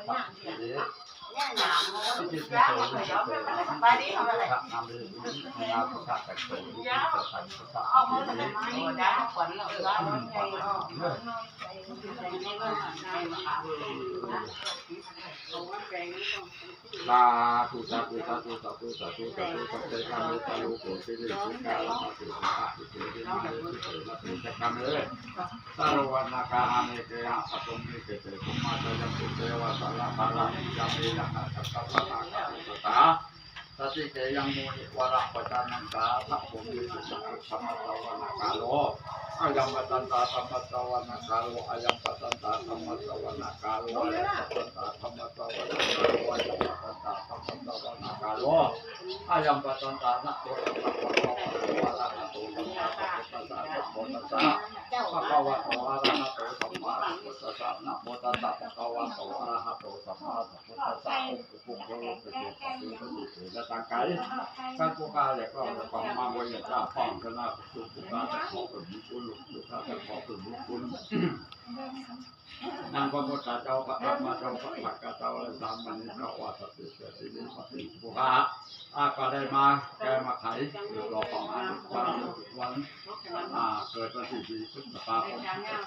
ไปดิทำอะไรนำเลยนำผู้ชายแต่งตัวย้าเอาเขาทำไมย้าขวัญเราย้าไงสาธุสาธุสาธุสาธุสาธุสาธุสัพเพธรรมตาลุโกสิริสุขาสัพเพสังฆาทิเตติมานิสิเตนะเตจะกรรมเลยสารวัณกาหานิเกหะปตุมิเกเตกุมาตยัมปิเตวะสารภาระยามินะหะสัพพะนาคาตุตาสติเกยังมุนิวระปัจจานังกาทัพพุมิสุสังฆมัตตวนาคาโลอายัมปัตตันตาธรรมตวนาคาโลอายัมปัตตันตาธรรมตวนาคาโลอายัมปัตตันตาธรรมตวนาคาโลอายัมปัตตันตาธรรมตวนาคาโลอายัมปัตตันตานะโตตัสสะภะคะวะโตอะระหะโตสัมมาสัมพุทธัสสะนะโมตัสสะภะคะวะโตอะระหะโตสัมมาสัมพุทธัสสะนะโมตัสสะภะคะวะโตอะระหะโตสัมมาสัมพุทธัสสะองค์ปุถุชนโลกเกิดเป็นปฏิเสธและต่างกันการประกาศและก็ความมาวิญญาณฟ้องชนะสุขภาพแต่ขอเป็นบุญคุณสุขภาพแต่ขอเป็นบุญคุณนางพระพุทธเจ้าพระธรรมเจ้าพระสักกะเจ้าและสามมันนี้พระวาสติเสด็จปฏิบุคาก็ได้มาแกมาไขรอของอันวันเกิดวันที่4 พฤษภาคม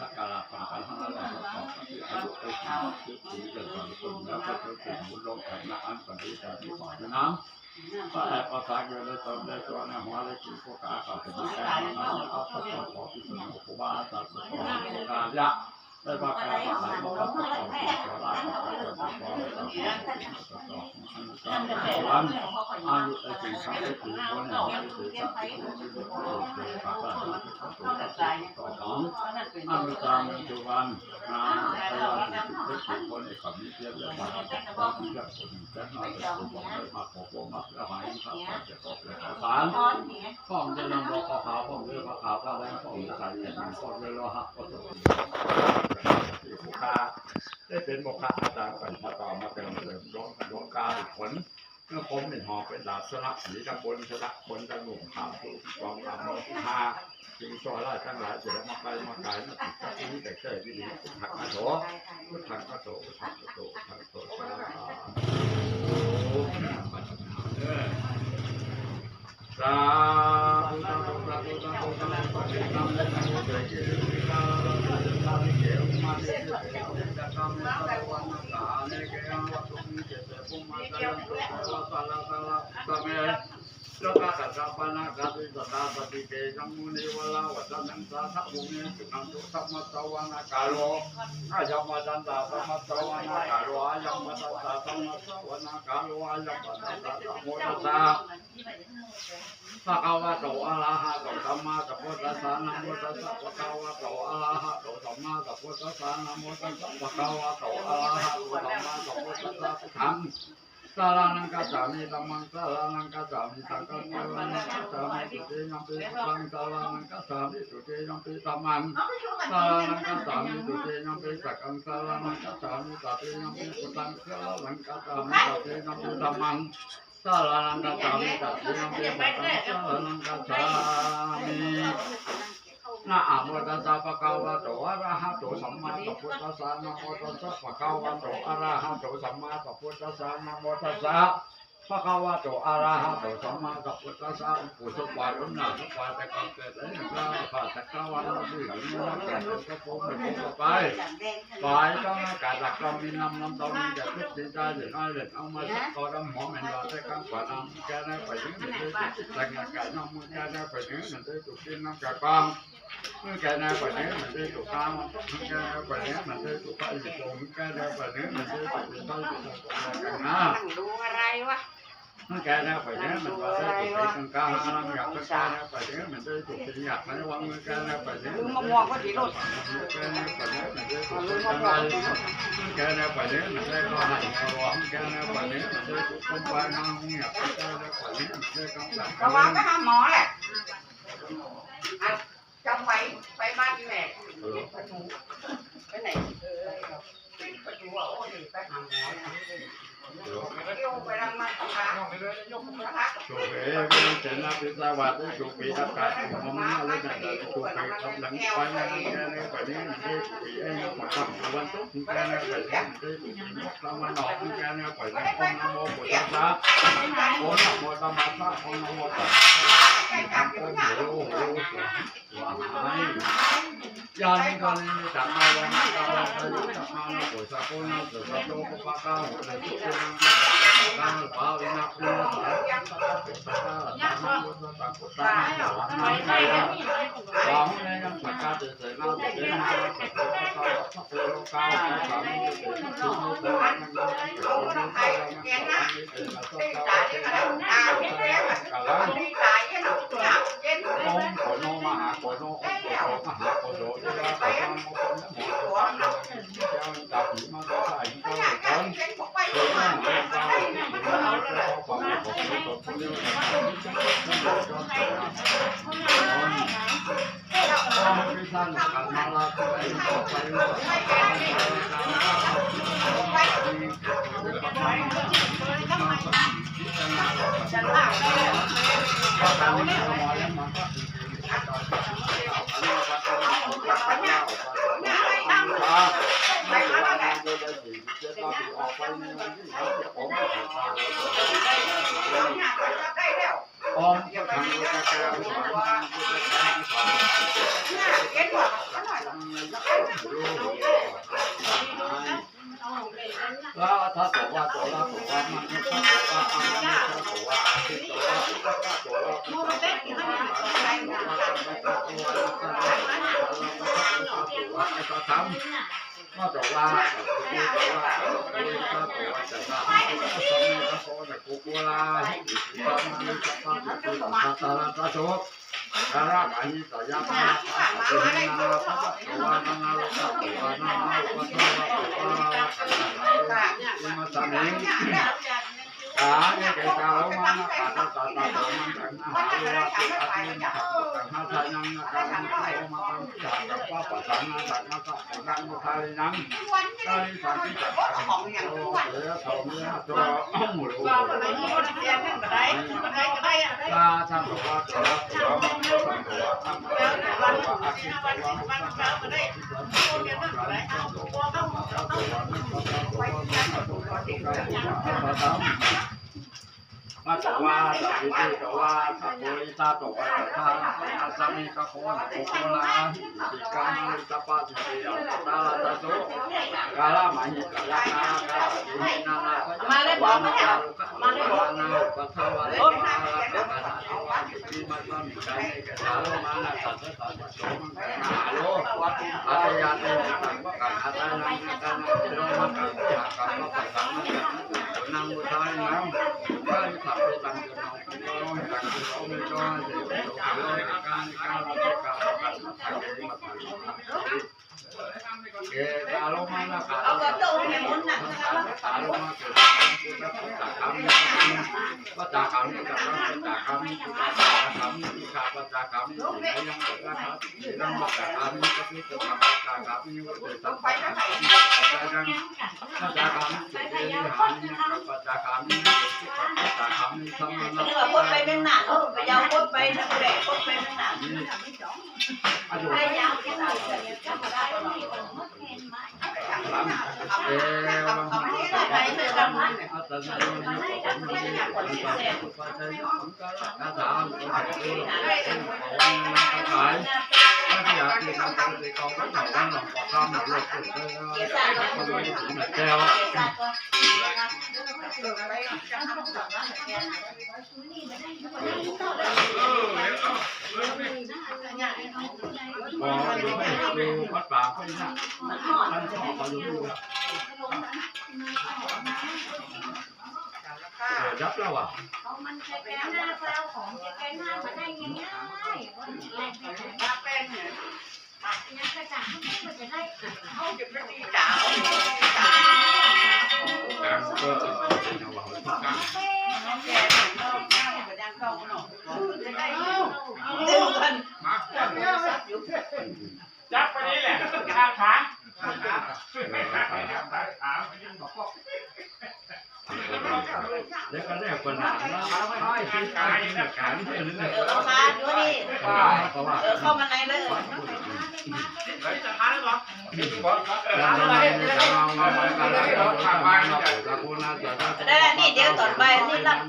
ศักราช2522ที่อายุได้40 เป็นวันต้นแล้วก็จะเป็นบุญลงแข่งอันปฏิเสธที่ขอน้ำก็แอบประสานกันเลยตอนได้ตัวในหัวเลยกินพวกกาเขาเป็นแก่มาเอาไปขอพิจารณาอุบาสตัดขอการยะได้ประกาศประสานบอกว่าขอพิจารณาขอวันอายุได้ถึง3 ได้ถึงคนหนึ่งได้ถึง3 คนที่เป็นผู้เกิดปากหลังต่อของอายุตามจุบันไปวันที่10 ได้ถึงคนในคำนี้เทียบเลยว่าที่จะคนจะนอนจะบอกเลยมาขอพวกมาแล้วหายครับจะขอเลยขอสารข้องจะนำรอขอขาวข้องเรือขอขาวก็ได้ข้องใส่เงินข้องเรือหักก็จะเป็นบุคคาได้เป็นบุคคาอาจารย์กันมาต่อมาเป็นเรื่องดวงกาผลเมื่อผมเป็นหอเป็นดาบสลักสีตะบนสลักคนตะหนุ่มขาวถูกกองกำมือพาสิ่งชั่วร้ายทั้งหลายเสร็จแล้วมาไกลมาไกลมาติดกับที่แต่เกิดที่ดีถักกระโถถักกระโถถักกระโถถักกระโถสาธุสาธุสาธุสาธุสาธุสาธุปฏิธรรมและธรรมะเกิดขึ้นในการเราจะทำให้เกี่ยวมาเรื่อยๆจะทำให้สักวันกาในแก่วัตถุมีเจตภูมิมาตยันตุสาลาสาลาสเมโลกาสัจจปนาคติสัตตาปฏิเกจังมุนีวลาวัฏนังสาทภูมิสุขังตุสัมมัตตวนาคาโลอายัมมัตันตาสัมมัตตวนาคาโลอายัมมัตันตาสัมมัตตวนาคาโลอายัมมัตันตาสัมโมทัสสะภะคะวะโตอะระหะโตสัมมาสัมพุทธัสสะนะโมตัสสะภะคะวะโตอะระหะโตสัมมาสัมพุทธัสสะนะโมตัสสะภะคะวะโตอะระหะโตสัมมาสัมพุทธัสสะพุทธังสารานังกัจฉามิธัมมังสารานังกัจฉามิสังฆังสารานังกัจฉามิสุติยัมปิสังฆังสารานังกัจฉามิสุติยัมปิธัมมังสารานังกัจฉามิสุติยัมปิสังฆังสารานังกัจฉามิสัตติยัมปิพุทธังสารานังกัจฉามิสัตติยัมปิธัมมังสารานังกัจฉามิสัตติยัมปิพุทธังสารานังกัจฉามินะโมตัสสะภะคะวะโตอะระหะโตสัมมาสัมพุทธัสสะนะโมตัสสะภะคะวะโตอะระหะโตสัมมาสัมพุทธัสสะนะโมตัสสะภะคะวะโตอะระหะโตสัมมาสัมพุทธัสสะอุสุปารุณะสุปาแต่กำเกิดและพระพาสักคะวันนั้นที่อยู่ในแก่ก็คงไม่คงไปต้องอากาศหลักเรามีน้ำตรงนี้จะทุกสิ่งใจหรือน้อยหรือเอามาสักก็ต้องหอมเหม็นว่าได้คำกว่าน้ำแก่ได้ไปถึงมันได้แต่งงานกันน้ำมันแก่ได้ไปถึงมันได้ถูกกินน้ำกระป๋องเมื่อแก่ได้ไปถึงมันได้ถูกข้าวเมื่อแก่ได้ไปถึงมันได้ถูกข้าวอยู่ตรงแก่ได้ไปถึงมันได้ถูกข้าวอยู่ตรงกันนะดูอะไรวะเมื่อแก่ได้ไปถึงมันว่าได้ถูกกินกลางน้ำอยากแก่ได้ไปถึงมันได้ถูกกินอยากในวังเมื่อแก่ได้ไปถึงลืมมะม่วงก็ดีรถแก่ได้ไปถึงมันได้ถูกกินกลางแก่ได้ไปถึงมันได้ก็ให้ระวังแก่ได้ไปถึงมันได้ถูกต้มปลาน้ำอยากแก่ได้ไปถึงมันได้กำลังระวังไปหาหมอแหละจำไปบ้านแม่ไปไหนประตูว่าโอ้ยไปหาหมอ chủ về bên trên là phía sau và chủ về tất cả mong muốn lên là chủ về không lắng quay ra cái này phải đi cái chủ về anh phải tập quan tốt cái này phải cái không ăn nọ cái này phải không nam mô của ta bốn nam mô tam bát pháp không nam mô tam bát pháp nam mô do nên con chẳng ai quan tâm là cái chẳng ai nó của sa cô nó từ sa cô có ba cao của đời của cô nó bao nhiêu năm nữa còn đây nó phải cao từ từ nó đến nó phải của nó mà hạ của nó của độ cho ra của con một con theo tập mà có phải con nó trổ la cái cao mà nó cả taมาจากว่าจากที่จากว่าจากโบริตาตกไปจากท่าอาซามิกาโคนะโคโคลาสิกามาลิตาปาสิเดียวตาลาตาโซกาลามาหิกาลากากาดินานามาเลยบอกมาเนี่ยมาเลยบอกนาปัทวาเลมาลากานาวาสิมาตามิกาเนกาโลมานาตาตาโซมันหาโลอาตยาเตตังวะกันอาตานังกานาโลมากันหากันมาตังนังนังบุทายนังขับไปตามเดินเอาไปก็ร้องกันเขาไม่ก็เดี๋ยวเราการเราจะกล่าวกันทางนี้มาทางนี้เกี่ยวกับลงมาแล้วเอากระโดดเนี่ยมุนหนักนะครับลงมาเกิดจากคำนี้ก็จากคำนี้จากคำนี้จากคำนี้จากคำนี้ที่ขาดจากคำนี้ที่ยังนะครับยังมาจากคำนี้ก็ที่จะทำจากคำนี้ก็จะทำจากคำนี้จากคำนี้ที่หานี้กับจากคำนี้จากคำนี้ทำมาแล้วก็ไปเป็นหนาไปยาวไปทั้งแหล่ไปเป็นหนาไปยาวที่ไหนจะมาได้หรอดูพัดป่าไปนะมันชอบเขาอยู่ยับแล้วอ่ะมันใช้แก้หน้าเปล่าของใช้แก้หน้ามาได้ง่ายๆว่าแป้งเนี่ยยังกระจ่างมันจะได้เขาจะไม่ตีจ่าจับไปนี่แหละขาขา เดี๋ยวก็เรียกปัญหาไม่คือการที่การที่เรื่อง เอามาดูดิเข้ามาในเลย ได้นี่เดี๋ยวต่อไปนี่รับ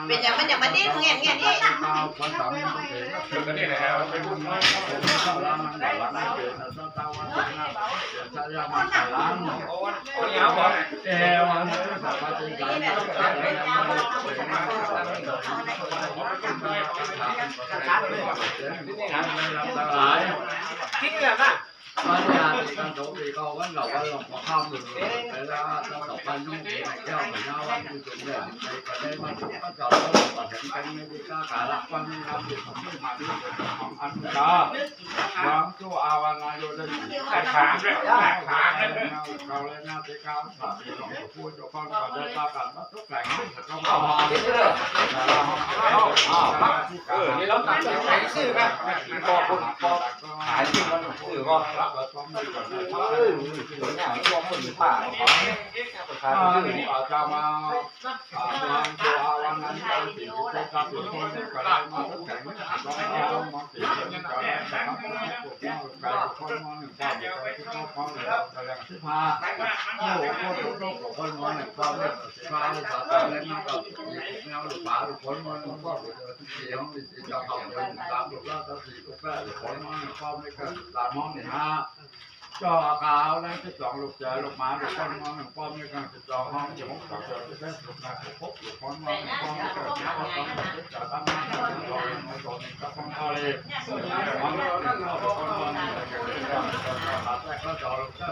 เป็นอย่างมันอย่างมันนี่เงี้ยนี่คิดแบบนั้นปัญญาที่การถูกที่เขาวันเราว่าลงข้ามอยู่แต่แล้วต้องต่อไปนู่นนี่เจ้าเหมือนว่าวันที่จุดเด่นในประเทศมันก็จะต้องมาถึงเป็นไม่ได้กล้าการรับความมีความผิดของที่มาที่ของอันดาหวังตัวอาวันนายโยนขาด้วยขาเราเลยน่าจะก้าวผ่านที่หลวงปู่พูดยกข้องก่อนได้ตากันว่าทุกแห่งต้องเอาที่เรื่องนี่เราตัดใจซื่อไหมพอคนพอหายที่มันซื่อก็รับเราต้องมีก่อนเนี่ยตัวคนผ่าอาจจะมาตัววันนั้นเราติดตัวกับตัวคนก็ได้มาทุกแห่งต้องมาติดกันก่อนนะครับพวกเราคนมองหนึ่งความเดียวที่เขาพร้อมเลยแต่ละที่พาโอ้โหคนมองหนึ่งความเนี่ยพาภาษาตะเล่นมากกับแนวหรือป่าหรือคนมองหนึ่งความเสียงที่จะเข้าไปตามลูกล่าตาสีลูกแม่หรือคนมองหนึ่งความนี่ก็ตามมองหนึ่งฮะจอขาวแล้วที่สองลูกเจอลูกหมาลูกคนมองหนึ่งความนี่ก็จะจอห้องจะมองต่อเจอที่เป็นลูกนาลูกพบลูกคนมองหนึ่งความนี่ก็จะต้องจะตั้งมั่นตั้งใจในตัวนี้ก็ต้องเอาเลยมองเราเนี่ยเราคนมองหนึ่งก็จะตัดแต่ก็จอลูกเจอ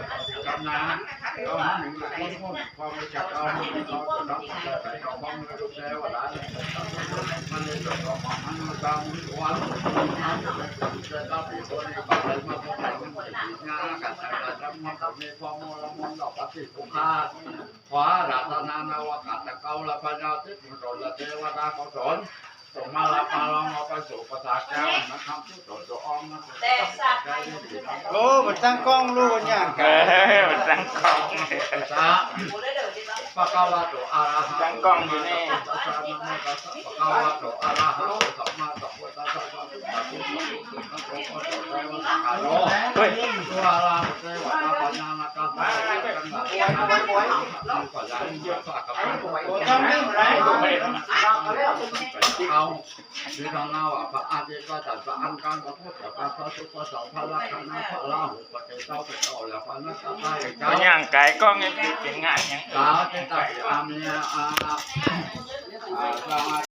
กับน้ำก็หนึ่งคนความไม่จับเอาเราจะต้องใส่ของมองลูกเจอว่าได้มันเลยจะต้องมันตามวันจะต้องมีคนที่มาเลยมาพบกันงานกันแต่ละจังหวัดมีความมรมดอกปฏิปุคาขวาราตนานาวกาตะเกาละปัญญาทิศมรดละเทวดาเขาสอนส่งมาละมาลองเอาไปสู่ภาษาแก้วนะคำที่สอนตัวอ้อมนะแต่สักโอ้มันตั้งกล้องรู้อย่างมันตั้งกล้องภาษาปะกาวะโตอะระหะตั้งกล้องอยู่นี่ปะกาวะโตอะระหะสัมมาสัมพุทธัสสะภะคะวะโตอะระหะสัมมาสัมพุทธัสสะภะคะวะโตอะระหะเฮ้ยตัวอะระหะเทวะปัญญานาคาสัมมาสัมพุทธัสสะก็ย้ายเยอะฝากกับทำไม่ไรเอาที่ทางเราอ่ะพระอาทิตย์ก็จัดพระอังคารก็พูดกับพระศุกร์ก็สองพระลักษณะพระราหูก็จะเจ้าไปต่อแล้วพระนักการเจ้าอย่างไก่กล้องยังเป็นงานยัง สาวเจ้าอาเมีย